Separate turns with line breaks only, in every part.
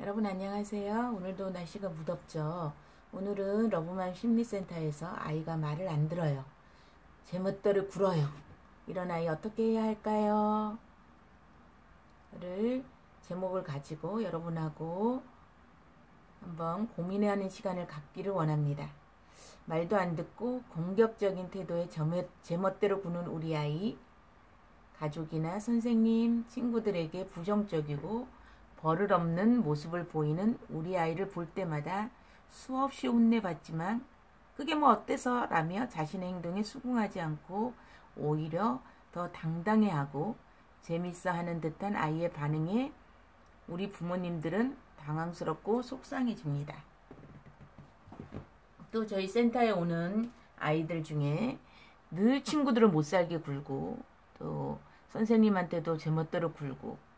여러분 안녕하세요. 오늘도 날씨가 무덥죠. 오늘은 러브맘 심리센터에서 아이가 말을 안 들어요. 제멋대로 굴어요. 이런 아이 어떻게 해야 할까요? 를 제목을 가지고 여러분하고 한번 고민하는 시간을 갖기를 원합니다. 말도 안 듣고 공격적인 태도에 제멋대로 구는 우리 아이, 가족이나 선생님, 친구들에게 부정적이고 버릇없는 모습을 보이는 우리 아이를 볼 때마다 수없이 혼내봤지만 그게 뭐 어때서 라며 자신의 행동에 수긍하지 않고 오히려 더 당당해하고 재밌어 하는 듯한 아이의 반응에 우리 부모님들은 당황스럽고 속상해집니다. 또 저희 센터에 오는 아이들 중에 늘 친구들을 못살게 굴고 또 선생님한테도 제멋대로 굴고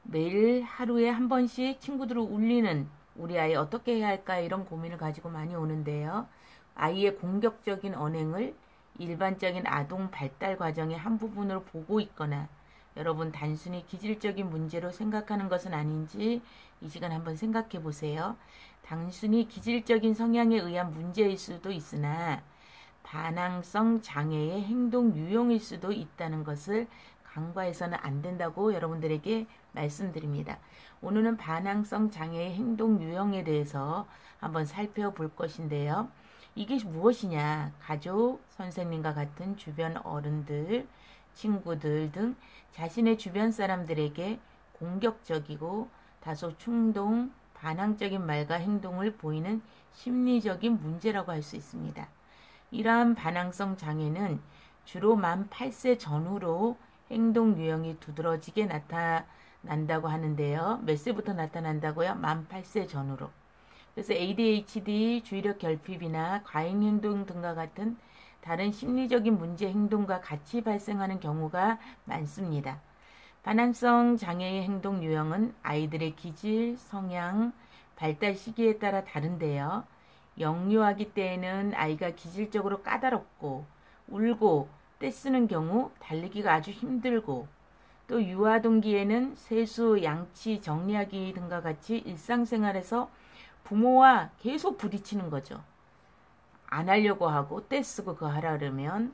매일 하루에 한 번씩 친구들을 울리는 우리 아이 어떻게 해야 할까 이런 고민을 가지고 많이 오는데요. 아이의 공격적인 언행을 일반적인 아동 발달 과정의 한 부분으로 보고 있거나 여러분 단순히 기질적인 문제로 생각하는 것은 아닌지 이 시간 한번 생각해 보세요. 단순히 기질적인 성향에 의한 문제일 수도 있으나 반항성 장애의 행동 유형일 수도 있다는 것을 간과해서는 안 된다고 여러분들에게 말씀드립니다. 오늘은 반항성 장애의 행동 유형에 대해서 한번 살펴볼 것인데요. 이게 무엇이냐? 가족, 선생님과 같은 주변 어른들, 친구들 등 자신의 주변 사람들에게 공격적이고 다소 충동, 반항적인 말과 행동을 보이는 심리적인 문제라고 할 수 있습니다. 이러한 반항성 장애는 주로 만 8세 전후로 행동 유형이 두드러지게 나타난다고 하는데요. 몇 세부터 나타난다고요? 만 8세 전후로. 그래서 ADHD, 주의력 결핍이나 과잉 행동 등과 같은 다른 심리적인 문제 행동과 같이 발생하는 경우가 많습니다. 반항성 장애의 행동 유형은 아이들의 기질, 성향, 발달 시기에 따라 다른데요. 영유아기 때에는 아이가 기질적으로 까다롭고 울고 떼쓰는 경우 달리기가 아주 힘들고 또 유아동기에는 세수, 양치, 정리하기 등과 같이 일상생활에서 부모와 계속 부딪히는 거죠. 안 하려고 하고 떼쓰고 그거 하라 그러면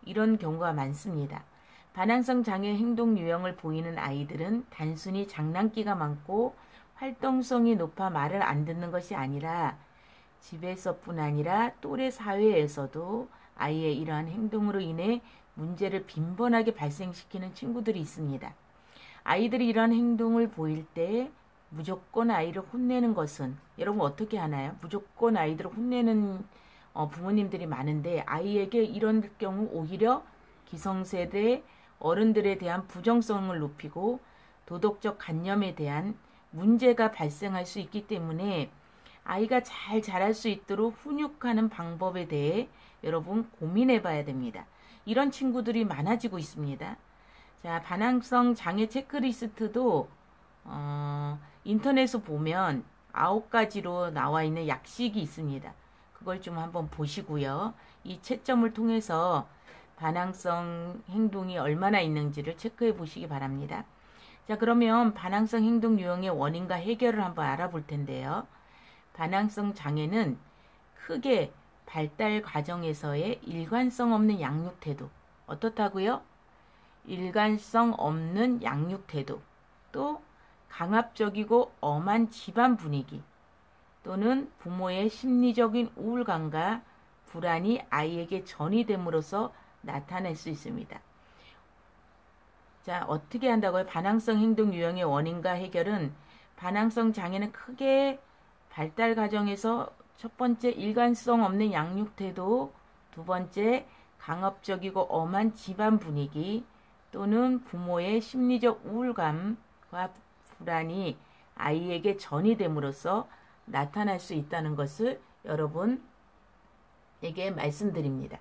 이런 경우가 많습니다. 반항성 장애 행동 유형을 보이는 아이들은 단순히 장난기가 많고 활동성이 높아 말을 안 듣는 것이 아니라 집에서뿐 아니라 또래 사회에서도 아이의 이러한 행동으로 인해 문제를 빈번하게 발생시키는 친구들이 있습니다. 아이들이 이러한 행동을 보일 때 무조건 아이를 혼내는 것은 여러분 어떻게 하나요? 무조건 아이들을 혼내는 부모님들이 많은데 아이에게 이런 경우 오히려 기성세대 어른들에 대한 부정성을 높이고 도덕적 관념에 대한 문제가 발생할 수 있기 때문에 아이가 잘 자랄 수 있도록 훈육하는 방법에 대해 여러분 고민해 봐야 됩니다. 이런 친구들이 많아지고 있습니다. 자, 반항성 장애 체크리스트도 인터넷에 보면 9가지로 나와 있는 약식이 있습니다. 그걸 좀 한번 보시고요. 이 채점을 통해서 반항성 행동이 얼마나 있는지를 체크해 보시기 바랍니다. 자, 그러면 반항성 행동 유형의 원인과 해결을 한번 알아볼 텐데요. 반항성 장애는 크게 발달 과정에서의 일관성 없는 양육 태도. 어떻다고요? 일관성 없는 양육 태도. 또 강압적이고 엄한 집안 분위기. 또는 부모의 심리적인 우울감과 불안이 아이에게 전이됨으로써 나타날 수 있습니다. 자, 어떻게 한다고요? 반항성 행동 유형의 원인과 해결은 반항성 장애는 크게 발달 과정에서 첫 번째 일관성 없는 양육 태도, 두 번째 강압적이고 엄한 집안 분위기 또는 부모의 심리적 우울감과 불안이 아이에게 전이됨으로써 나타날 수 있다는 것을 여러분에게 말씀드립니다.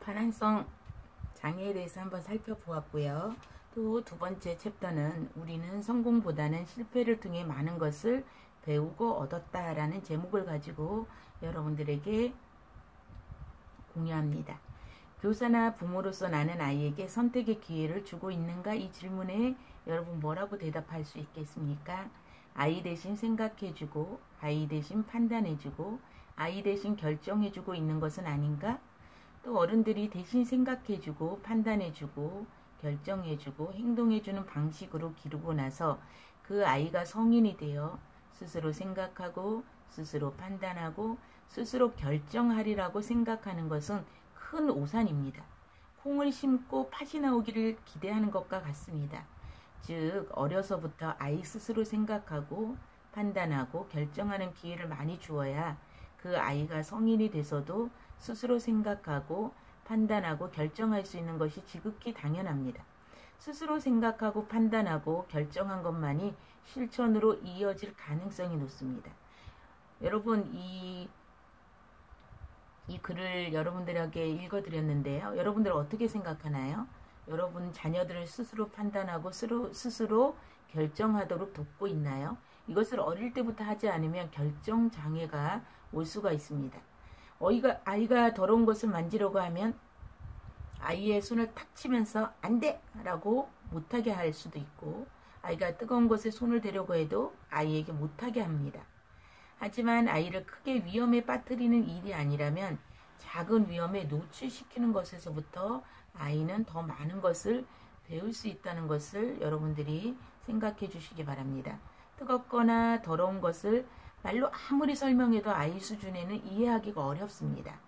반항성 장애에 대해서 한번 살펴보았고요. 또 두 번째 챕터는 우리는 성공보다는 실패를 통해 많은 것을 배우고 얻었다라는 제목을 가지고 여러분들에게 공유합니다. 교사나 부모로서 나는 아이에게 선택의 기회를 주고 있는가? 이 질문에 여러분 뭐라고 대답할 수 있겠습니까? 아이 대신 생각해주고, 아이 대신 판단해주고, 아이 대신 결정해주고 있는 것은 아닌가? 또 어른들이 대신 생각해주고, 판단해주고, 결정해주고, 행동해주는 방식으로 기르고 나서 그 아이가 성인이 되어 스스로 생각하고, 스스로 판단하고, 스스로 결정하리라고 생각하는 것은 큰 오산입니다. 콩을 심고 팥이 나오기를 기대하는 것과 같습니다. 즉 어려서부터 아이 스스로 생각하고 판단하고 결정하는 기회를 많이 주어야 그 아이가 성인이 돼서도 스스로 생각하고 판단하고 결정할 수 있는 것이 지극히 당연합니다. 스스로 생각하고 판단하고 결정한 것만이 실천으로 이어질 가능성이 높습니다. 여러분 이 글을 여러분들에게 읽어드렸는데요. 여러분들 어떻게 생각하나요? 여러분 자녀들을 스스로 판단하고 스스로 결정하도록 돕고 있나요? 이것을 어릴 때부터 하지 않으면 결정장애가 올 수가 있습니다. 아이가 더러운 것을 만지려고 하면 아이의 손을 탁 치면서 안 돼! 라고 못하게 할 수도 있고, 아이가 뜨거운 것에 손을 대려고 해도 아이에게 못하게 합니다. 하지만 아이를 크게 위험에 빠뜨리는 일이 아니라면 작은 위험에 노출시키는 것에서부터 아이는 더 많은 것을 배울 수 있다는 것을 여러분들이 생각해 주시기 바랍니다. 뜨겁거나 더러운 것을 말로 아무리 설명해도 아이 수준에는 이해하기가 어렵습니다.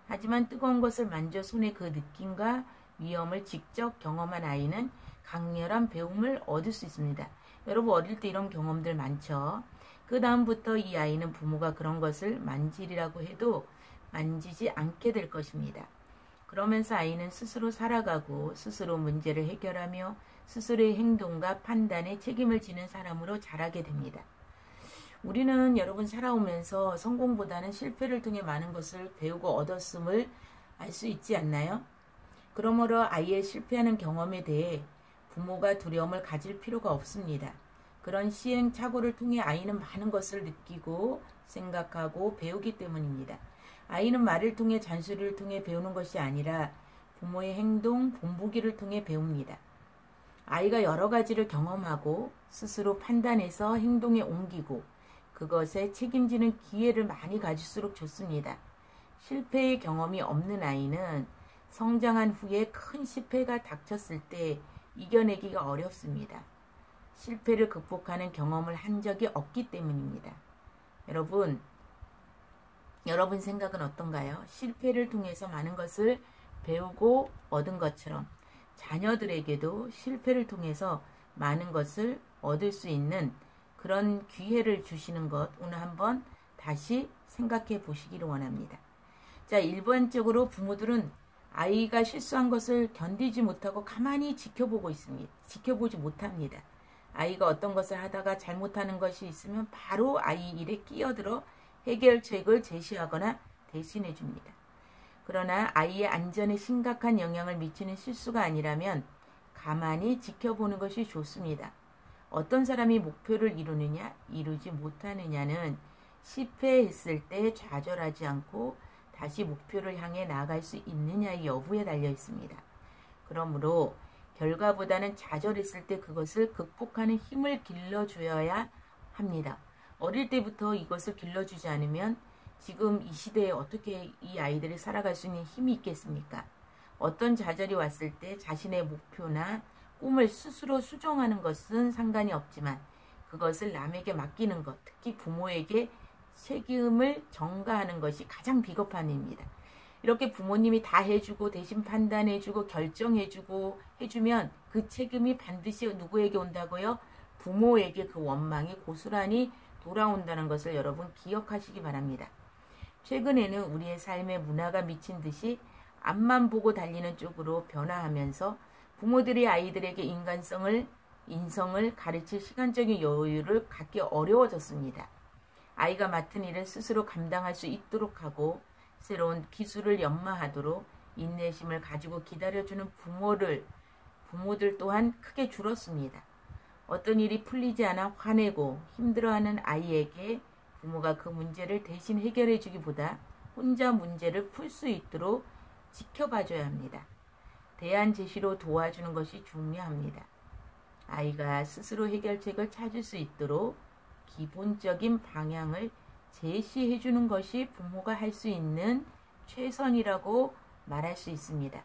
하지만 뜨거운 것을 만져 손의 그 느낌과 위험을 직접 경험한 아이는 강렬한 배움을 얻을 수 있습니다. 여러분 어릴 때 이런 경험들 많죠? 그 다음부터 이 아이는 부모가 그런 것을 만지리라고 해도 만지지 않게 될 것입니다. 그러면서 아이는 스스로 살아가고 스스로 문제를 해결하며 스스로의 행동과 판단에 책임을 지는 사람으로 자라게 됩니다. 우리는 여러분 살아오면서 성공보다는 실패를 통해 많은 것을 배우고 얻었음을 알 수 있지 않나요? 그러므로 아이의 실패하는 경험에 대해 부모가 두려움을 가질 필요가 없습니다. 그런 시행착오를 통해 아이는 많은 것을 느끼고 생각하고 배우기 때문입니다. 아이는 말을 통해 잔소리를 통해 배우는 것이 아니라 부모의 행동, 본보기를 통해 배웁니다. 아이가 여러 가지를 경험하고 스스로 판단해서 행동에 옮기고 그것에 책임지는 기회를 많이 가질수록 좋습니다. 실패의 경험이 없는 아이는 성장한 후에 큰 실패가 닥쳤을 때 이겨내기가 어렵습니다. 실패를 극복하는 경험을 한 적이 없기 때문입니다. 여러분 생각은 어떤가요? 실패를 통해서 많은 것을 배우고 얻은 것처럼 자녀들에게도 실패를 통해서 많은 것을 얻을 수 있는 그런 기회를 주시는 것 오늘 한번 다시 생각해 보시기를 원합니다. 자, 일반적으로 부모들은 아이가 실수한 것을 견디지 못하고 가만히 지켜보지 못합니다. 아이가 어떤 것을 하다가 잘못하는 것이 있으면 바로 아이 일에 끼어들어 해결책을 제시하거나 대신해 줍니다. 그러나 아이의 안전에 심각한 영향을 미치는 실수가 아니라면 가만히 지켜보는 것이 좋습니다. 어떤 사람이 목표를 이루느냐, 이루지 못하느냐는 실패했을 때 좌절하지 않고 다시 목표를 향해 나아갈 수 있느냐의 여부에 달려 있습니다. 그러므로 결과보다는 좌절했을 때 그것을 극복하는 힘을 길러줘야 합니다. 어릴 때부터 이것을 길러주지 않으면 지금 이 시대에 어떻게 이 아이들이 살아갈 수 있는 힘이 있겠습니까? 어떤 좌절이 왔을 때 자신의 목표나 꿈을 스스로 수정하는 것은 상관이 없지만 그것을 남에게 맡기는 것, 특히 부모에게 책임을 전가하는 것이 가장 비겁한 일입니다. 이렇게 부모님이 다 해주고 대신 판단해주고 결정해주고 해주면 그 책임이 반드시 누구에게 온다고요? 부모에게 그 원망이 고스란히 돌아온다는 것을 여러분 기억하시기 바랍니다. 최근에는 우리의 삶에 문화가 미친 듯이 앞만 보고 달리는 쪽으로 변화하면서 부모들이 아이들에게 인성을 가르칠 시간적인 여유를 갖기 어려워졌습니다. 아이가 맡은 일을 스스로 감당할 수 있도록 하고 새로운 기술을 연마하도록 인내심을 가지고 기다려주는 부모들 또한 크게 줄었습니다. 어떤 일이 풀리지 않아 화내고 힘들어하는 아이에게 부모가 그 문제를 대신 해결해 주기보다 혼자 문제를 풀 수 있도록 지켜봐줘야 합니다. 대안 제시로 도와주는 것이 중요합니다. 아이가 스스로 해결책을 찾을 수 있도록 기본적인 방향을 제시해 주는 것이 부모가 할 수 있는 최선이라고 말할 수 있습니다.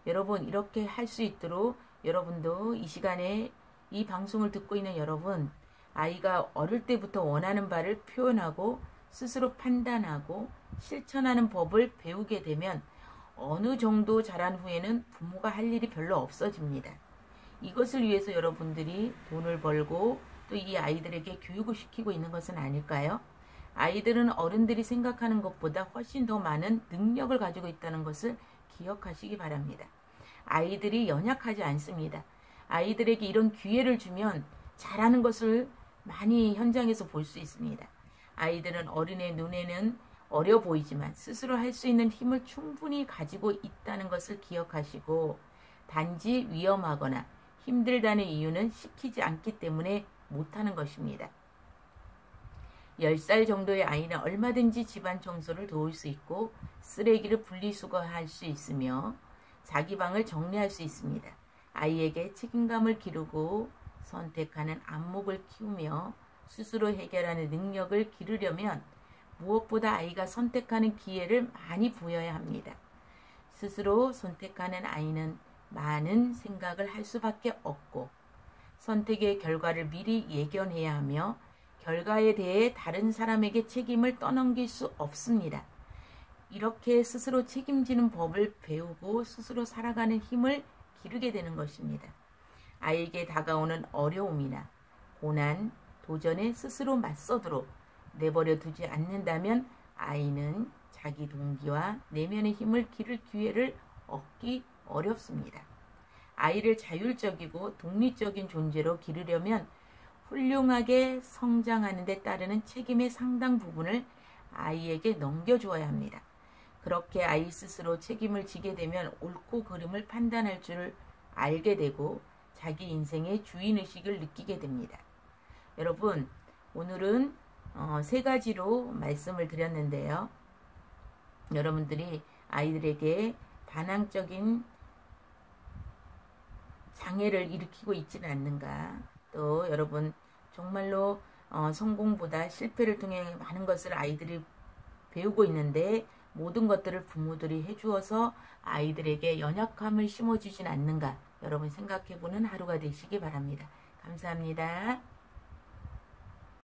여러분, 이렇게 할 수 있도록 여러분도 이 시간에 이 방송을 듣고 있는 여러분, 아이가 어릴 때부터 원하는 바를 표현하고 스스로 판단하고 실천하는 법을 배우게 되면 어느 정도 자란 후에는 부모가 할 일이 별로 없어집니다. 이것을 위해서 여러분들이 돈을 벌고 또 이 아이들에게 교육을 시키고 있는 것은 아닐까요? 아이들은 어른들이 생각하는 것보다 훨씬 더 많은 능력을 가지고 있다는 것을 기억하시기 바랍니다. 아이들이 연약하지 않습니다. 아이들에게 이런 기회를 주면 잘하는 것을 많이 현장에서 볼 수 있습니다. 아이들은 어른의 눈에는 어려 보이지만 스스로 할 수 있는 힘을 충분히 가지고 있다는 것을 기억하시고, 단지 위험하거나 힘들다는 이유는 시키지 않기 때문에 못하는 것입니다. 10살 정도의 아이는 얼마든지 집안 청소를 도울 수 있고 쓰레기를 분리수거할 수 있으며 자기 방을 정리할 수 있습니다. 아이에게 책임감을 기르고 선택하는 안목을 키우며 스스로 해결하는 능력을 기르려면 무엇보다 아이가 선택하는 기회를 많이 부여해야 합니다. 스스로 선택하는 아이는 많은 생각을 할 수밖에 없고 선택의 결과를 미리 예견해야 하며 결과에 대해 다른 사람에게 책임을 떠넘길 수 없습니다. 이렇게 스스로 책임지는 법을 배우고 스스로 살아가는 힘을 기르게 되는 것입니다. 아이에게 다가오는 어려움이나 고난, 도전에 스스로 맞서도록 내버려 두지 않는다면 아이는 자기 동기와 내면의 힘을 기를 기회를 얻기 어렵습니다. 아이를 자율적이고 독립적인 존재로 기르려면 훌륭하게 성장하는 데 따르는 책임의 상당 부분을 아이에게 넘겨주어야 합니다. 그렇게 아이 스스로 책임을 지게 되면 옳고 그름을 판단할 줄 알게 되고 자기 인생의 주인의식을 느끼게 됩니다. 여러분, 오늘은 3가지로 말씀을 드렸는데요. 여러분들이 아이들에게 반항적인 장애를 일으키고 있지는 않는가, 또 여러분 정말로 성공보다 실패를 통해 많은 것을 아이들이 배우고 있는데 모든 것들을 부모들이 해주어서 아이들에게 연약함을 심어주진 않는가, 여러분 생각해보는 하루가 되시기 바랍니다. 감사합니다.